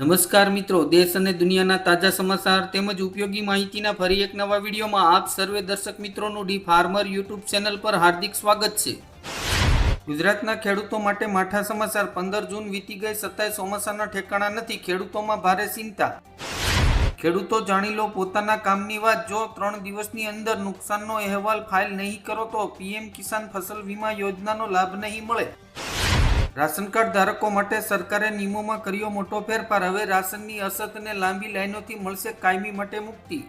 નમસ્કાર મિત્રો, દેશ અને દુનિયાના તાજા સમાચાર તેમજ ઉપયોગી માહિતીના ફરી એક નવા વિડીયોમાં આપ સર્વે દર્શક મિત્રોનું ડી ફાર્મર યુટ્યુબ ચેનલ પર હાર્દિક સ્વાગત છે. ગુજરાતના ખેડૂતો માટે માઠા સમાચાર. 15 જૂન વીતી ગઈ, છતાંય ચોમાસાના ઠેકાણા નથી. ખેડૂતોમાં ભારે ચિંતા. ખેડૂતો જાણી લો પોતાના કામની વાત. જો 3 દિવસની અંદર નુકસાનનો અહેવાલ ફાઇલ નહીં કરો તો પીએમ કિસાન ફસલ વીમા યોજનાનો લાભ નહીં મળે. રાશન કાર્ડ ધારકો માટે સરકારે નિયમોમાં કર્યો મોટો ફેરફાર. હવે રાશનની અછત અને લાંબી લાઈનોથી મળશે કાયમી માટે મુક્તિ.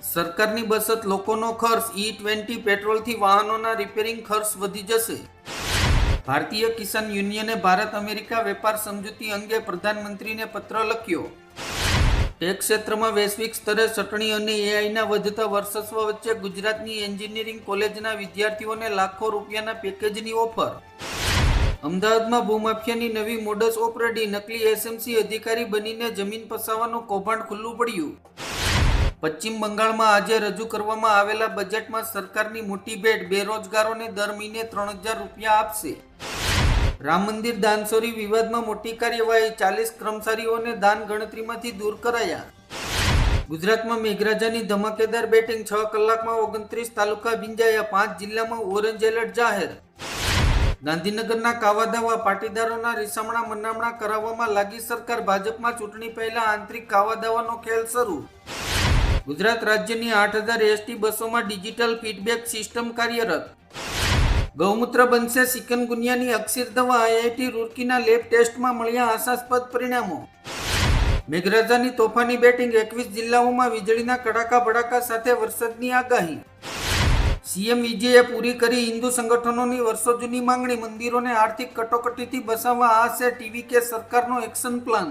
સરકારની બચત, લોકોનો ખર્ચ. E20 પેટ્રોલથી વાહનોના રિપેરિંગ ખર્ચ વધી જશે. ભારતીય કિસાન યુનિયને ભારત અમેરિકા વેપાર સમજૂતી અંગે પ્રધાનમંત્રીને પત્ર લખ્યો. ટેક ક્ષેત્રમાં વૈશ્વિક સ્તરે ચટણી અને એઆઈના વધતા વર્ચસ્વ વચ્ચે ગુજરાતની એન્જિનિયરિંગ કોલેજના વિદ્યાર્થીઓને લાખો રૂપિયાના પેકેજની ઓફર. અમદાવાદમાં ભૂમાફિયાની નવી મોડસ ઓપરેડી. નકલી એસએમસી અધિકારી બનીને જમીન પસાવવાનું કૌભાંડ ખુલ્લું પડ્યું. પશ્ચિમ બંગાળમાં આજે રજૂ કરવામાં આવેલા બજેટમાં સરકારની મોટી ભેટ. બેરોજગારોને દર મહિને 3000 રૂપિયા આપશે. રામ મંદિર દાનચોરી વિવાદમાં મોટી કાર્યવાહી. 40 કર્મચારીઓને દાન ગણતરીમાંથી દૂર કરાયા. ગુજરાતમાં મેઘરાજાની ધમાકેદાર બેટિંગ. 6 કલાકમાં 29 તાલુકા ભીંજાયા. 5 જિલ્લામાં ઓરેન્જ એલર્ટ જાહેર. ગાંધીનગરના કાવાદાવા. પાટીદારોના રીસામણા મનામણા કરાવવામાં લાગી સરકાર. ભાજપમાં ચૂંટણી પહેલા આંતરિક કાવાદાવાનો ખેલ શરૂ. ગુજરાત રાજ્યની 8000 એસટી બસોમાં ડિજિટલ ફીડબેક સિસ્ટમ કાર્યરત. ગૌમૂત્ર બનશે ચિકનગુનિયાની અક્ષીર દવા. આઈઆઈટી રૂરકીના લેબ ટેસ્ટમાં મળ્યા આશાસ્પદ પરિણામો. મેઘરાજાની તોફાની બેટિંગ. 21 જિલ્લાઓમાં વીજળીના કડાકા ભડાકા સાથે વરસાદની આગાહી. સીએમ વિજયે પૂરી કરી હિન્દુ સંગઠનોની વર્ષો જૂની માંગણી. મંદિરોને આર્થિક કટોકટીથી બચાવવા આ છે ટીવીકે સરકારનો એક્શન પ્લાન.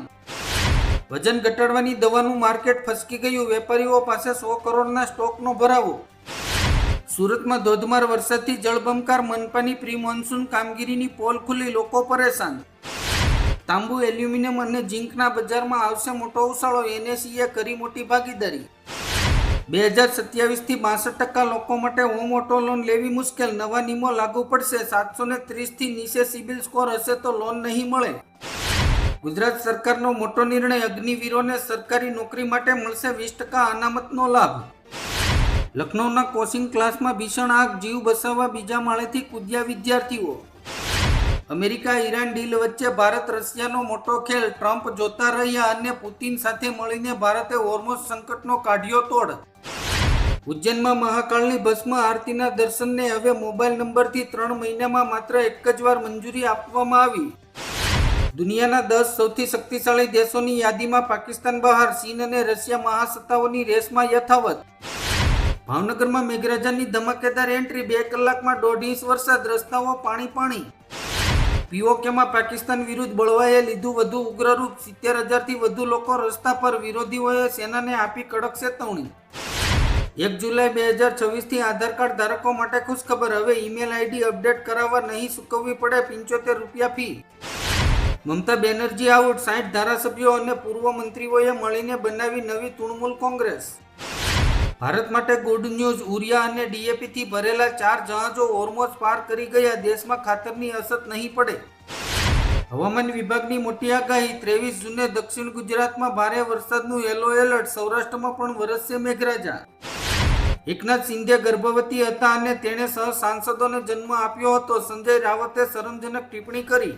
વજન ઘટાડવાની દવાનું માર્કેટ ફસકી ગયું. વેપારીઓ પાસે 100 કરોડના સ્ટોકનો ભરાવો. સુરતમાં ધોધમાર વરસાદથી જળબંબાકાર. મનપાની પ્રી મોન્સૂન કામગીરીની પોલ ખુલ્લી. લોકો પરેશાન. તાંબુ, એલ્યુમિનિયમ અને ઝીંકના બજારમાં આવશે મોટો ઉછાળો. એનએસઈએ કરી મોટી ભાગીદારી. 2027 થી 62% લોકો માટે હોમ ઓટો લોન લેવી મુશ્કેલ. નવા નિયમો લાગુ પડશે. 730 થી નીચે સિબિલ સ્કોર હશે તો લોન નહીં મળે. ગુજરાત સરકારનો મોટો નિર્ણય. અગ્નિવીરોને સરકારી નોકરી માટે મળશે 20% અનામતનો લાભ. લખનૌના કોચિંગ ક્લાસમાં ભીષણ આગ. જીવ બચાવવા બીજા માળેથી કૂદ્યા વિદ્યાર્થીઓ. અમેરિકા ઈરાન ડીલ વચ્ચે ભારત રશિયાનો મોટો ખેલ. ટ્રમ્પ જોતા રહ્યા અને પુતિન સાથે મળીને ભારતે હોર્મોઝ સંકટનો કાઢ્યો તોડ. ઉજ્જૈનમાં મહાકાળની ભસ્મ આરતીના દર્શનને હવે મોબાઈલ નંબરથી 3 મહિનામાં માત્ર એક જ વાર મંજૂરી આપવામાં આવી. દુનિયાના 10 સૌથી શક્તિશાળી દેશોની યાદીમાં પાકિસ્તાન બહાર. ચીન અને રશિયા મહાસત્તાઓની રેસમાં યથાવત. ભાવનગરમાં મેઘરાજાની ધમાકેદાર એન્ટ્રી. 2 કલાકમાં 1.5 ઇંચ વરસાદ. રસ્તાઓ પાણી. પીઓકેમાં પાકિસ્તાન વિરુદ્ધ બળવાએ લીધું વધુ ઉગ્ર રૂપ. 70,000થી વધુ લોકો રસ્તા પર. વિરોધીઓએ સેનાને આપી કડક ચેતવણી. 1 જુલાઈ 2026 થી આધાર કાર્ડ ધારકો માટે ખુશખબર. હવે ઈમેલ આઈડી અપડેટ કરાવવા નહીં ચૂકવવી પડે 75 રૂપિયા ફી. મમતા બેનર્જી આઉટ. 60 ધારાસભ્યો અને પૂર્વ મંત્રીઓએ મળીને બનાવી નવી તૃણમૂલ કોંગ્રેસ. ભારત માટે ગુડ ન્યૂઝ. ઉરિયા અને ડીએપીથી ભરેલા 4 જહાજો હોર્મોઝ પાર કરી ગયા. દેશમાં ખાતરની અછત નહીં પડે. હવામાન વિભાગની મોટી આગાહી. 23 જૂને દક્ષિણ ગુજરાતમાં ભારે વરસાદનું યલો એલર્ટ. સૌરાષ્ટ્રમાં પણ વરસશે મેઘરાજા. એકનાથ શિંદે ગર્ભવતી હતા અને તેણે સહ સાંસદોને જન્મ આપ્યો હતો. સંજય રાવતે શરમજનક ટિપ્પણી કરી.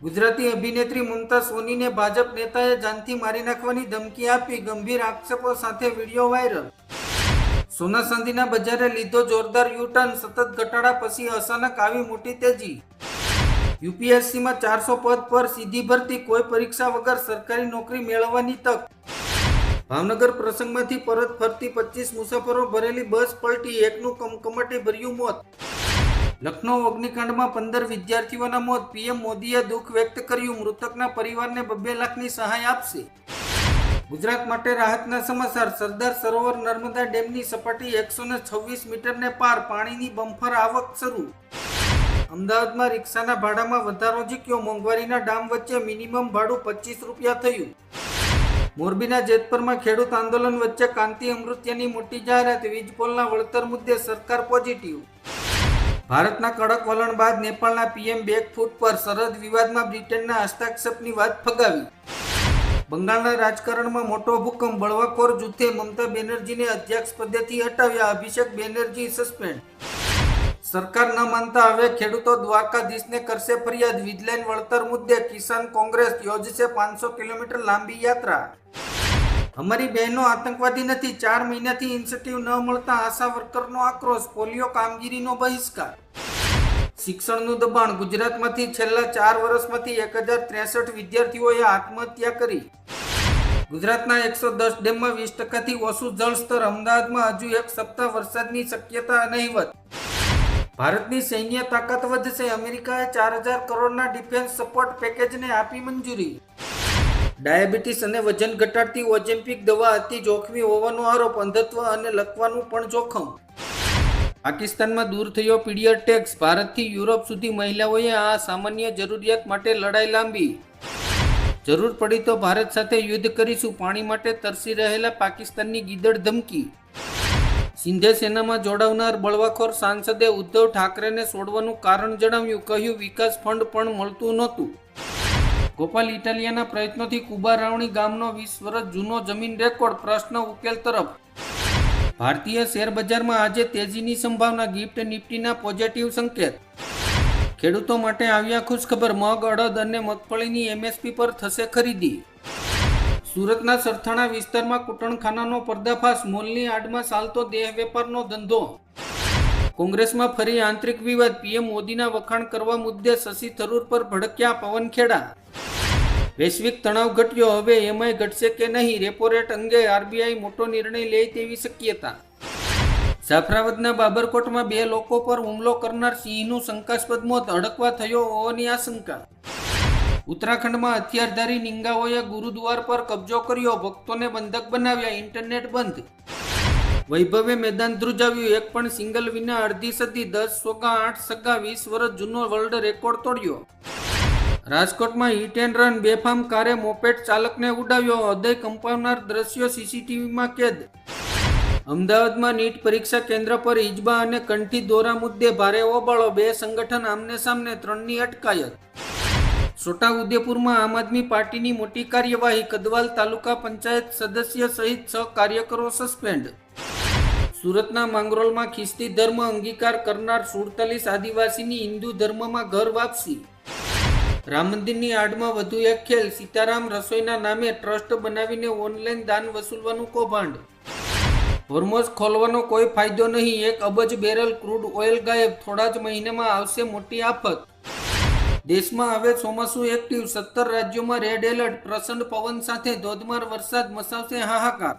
ગુજરાતી અભિનેત્રી મમતા સોનીને ભાજપ નેતાએ જાનથી મારી નાખવાની ધમકી આપી. ગંભીર આક્ષેપો સાથે વિડીયો વાયરલ. સોના ચાંદીના બજારે લીધો જોરદાર યુટર્ન. સતત ઘટાડા પછી અચાનક આવી મોટી તેજી. યુપીએસસીમાં 400 પદ પર સીધી ભરતી. કોઈ પરીક્ષા વગર સરકારી નોકરી મેળવવાની તક. ભાવનગર પ્રસંગમાંથી પરત ફરતી 25 મુસાફરો ભરેલી બસ પલટી. એકનું કમકમાટી ભર્યું મોત. લખનૌ અગ્નિકાંડમાં 15 વિદ્યાર્થીઓના મોત. પીએમ મોદીએ દુઃખ વ્યક્ત કર્યું. મૃતકના પરિવારને 2 લાખની સહાય આપશે. ગુજરાત માટે રાહતના સમાચાર. સરદાર સરોવર નર્મદા ડેમની સપાટી 126 મીટરને પાર. પાણીની બમ્પર આવક શરૂ. અમદાવાદમાં રિક્ષાના ભાડામાં વધારો ઝીક્યો. મોંઘવારીના ડામ વચ્ચે મિનિમમ ભાડું 25 રૂપિયા થયું. મોરબીના જેતપરમાં ખેડૂત આંદોલન વચ્ચે કાંતિ અમૃત્યાની મોટી જાહેરાત. વીજપોલના વળતર મુદ્દે સરકાર પોઝિટિવ. ભારતના કડક વલણ બાદ નેપાળના પીએમ બેકફૂટ પર. સરહદ વિવાદમાં બ્રિટનના હસ્તાક્ષેપની વાત ફગાવી. બંગાળના રાજકારણમાં મોટો ભૂકંપ. બળવાખોર જૂથે મમતા બેનર્જીને અધ્યક્ષ પદેથી હટાવ્યા. અભિષેક બેનર્જી સસ્પેન્ડ. સરકાર ન માનતા હવે ખેડૂતો દ્વારકાધીશને કરશે ફરિયાદ. વીજલાઈન વળતર મુદ્દે કિસાન કોંગ્રેસ યોજશે 500 કિલોમીટર લાંબી યાત્રા. અમારી બહેનો આતંકવાદી નથી. 4 મહિનાથી ઇન્સેન્ટિવ ન મળતા આશા વર્કરનો આક્રોશ. પોલિયો કામગીરીનો બહિષ્કાર. શિક્ષણનું દબાણ. ગુજરાતમાંથી છેલ્લા 4 વર્ષમાંથી 1063 વિદ્યાર્થીઓએ આત્મહત્યા કરી. ગુજરાતના 110 ડેમમાં 20%થી ઓછું જળસ્તર. અમદાવાદમાં હજુ એક સપ્તાહ વરસાદની શક્યતા નહિવત. ભારતની સૈન્ય તાકાત વધશે. અમેરિકાએ 4000 કરોડના ડિફેન્સ સપોર્ટ પેકેજને આપી મંજૂરી. ડાયાબિટીસ અને વજન ઘટાડતી ઓજેમ્પિક દવા અતિ જોખમી હોવાનો આરોપ. અંધત્વ અને લકવાનું પણ જોખમ. પાકિસ્તાનમાં દૂર થયો પીડિયડ ટેક્સ. ભારતથી યુરોપ સુધી મહિલાઓએ આ સામાન્ય જરૂરિયાત માટે લડાઈ લાંબી. જરૂર પડી તો ભારત સાથે યુદ્ધ કરીશું. પાણી માટે તરસી રહેલા પાકિસ્તાનની ગીદડ ધમકી. સિંધે સેનામાં જોડાવનાર બળવાખોર સાંસદે ઉદ્ધવ ઠાકરેને છોડવાનું કારણ જણાવ્યું. કહ્યું વિકાસ ફંડ પણ મળતું નહોતું. ગોપાલ ઇટાલિયાના પ્રયત્નોથી કુબા રાવણી ગામનો 20 વર્ષ જૂનો જમીન રેકોર્ડ. પ્રશ્ન ઉકેલ તરફ. ભારતીય શેર બજારમાં આજે તેજીની સંભાવના. ગિફ્ટ નિફ્ટીના પોઝિટિવ સંકેત. ખેડૂતો માટે આવ્યા ખુશખબર. મગ, અડદ અને મગફળીની એમએસપી પર થશે ખરીદી. સુરતના સરથાણા વિસ્તારમાં કૂટણખાનાનો પર્દાફાશ. મોલની આડમાં ચાલતો દેહ વેપારનો ધંધો. કોંગ્રેસમાં ફરી આંતરિક વિવાદ. પીએમ મોદીના વખાણ કરવા મુદ્દે શશી થરૂર પર ભડક્યા પવન ખેડા. વૈશ્વિક તણાવ ઘટ્યો. હવે એમઆઈ ઘટશે કે નહીં? રેપો રેટ અંગે આરબીઆઈ મોટો નિર્ણય લે તેવી શક્યતા. જાફરાબાદના બાબરકોટમાં 2 લોકો પર હુમલો કરનાર સિંહનું શંકાસ્પદ મોત. અડકવા થયો હોવાની આશંકા. ઉત્તરાખંડમાં હથિયારધારી નિંગાઓએ ગુરુદ્વાર પર કબજો કર્યો. ભક્તોને બંધક બનાવ્યા. ઇન્ટરનેટ બંધ. વૈભવે મેદાન ધ્રુજાવ્યું. એક પણ સિંગલ વિના અડધી સદી. 10 સોગા 8 સગા 20 વર્ષ જૂનો વર્લ્ડ રેકોર્ડ તોડ્યો. રાજકોટમાં હિટ એન્ડ રન. બેફામ કારે મોપેડ ચાલકને ઉડાવ્યો. હૃદય કંપાવનાર દ્રશ્યો સીસીટીવીમાં કેદ. અમદાવાદમાં નીટ પરીક્ષા કેન્દ્ર પર હિજબા અને કંઠી દોરા મુદ્દે ભારે હોબાળો. 2 સંગઠન આમને સામને. 3ની અટકાયત. છોટાઉદેપુરમાં આમ આદમી પાર્ટીની મોટી કાર્યવાહી. કદવાલ તાલુકા પંચાયત સદસ્ય સહિત 6 કાર્યકરો સસ્પેન્ડ. સુરતના માંગરોળમાં ખ્રિસ્તી ધર્મ અંગીકાર કરનાર 47 આદિવાસીની હિન્દુ ધર્મમાં ઘર વાપસી. રામ મંદિરની આડમાં વધુ એક ખેલ. સીતારામ રસોઈના નામે ટ્રસ્ટ બનાવીને ઓનલાઈન દાન વસૂલવાનું કૌભાંડ. હોર્મોઝ ખોલવાનો કોઈ ફાયદો નહીં. 1 અબજ બેરલ ક્રૂડ ઓઇલ ગાયબ. થોડા જ મહિનામાં આવશે મોટી આફત. દેશમાં હવે ચોમાસું એક્ટિવ. 17 રાજ્યોમાં રેડ એલર્ટ. પ્રચંડ પવન સાથે ધોધમાર વરસાદ મચાવશે હાહાકાર.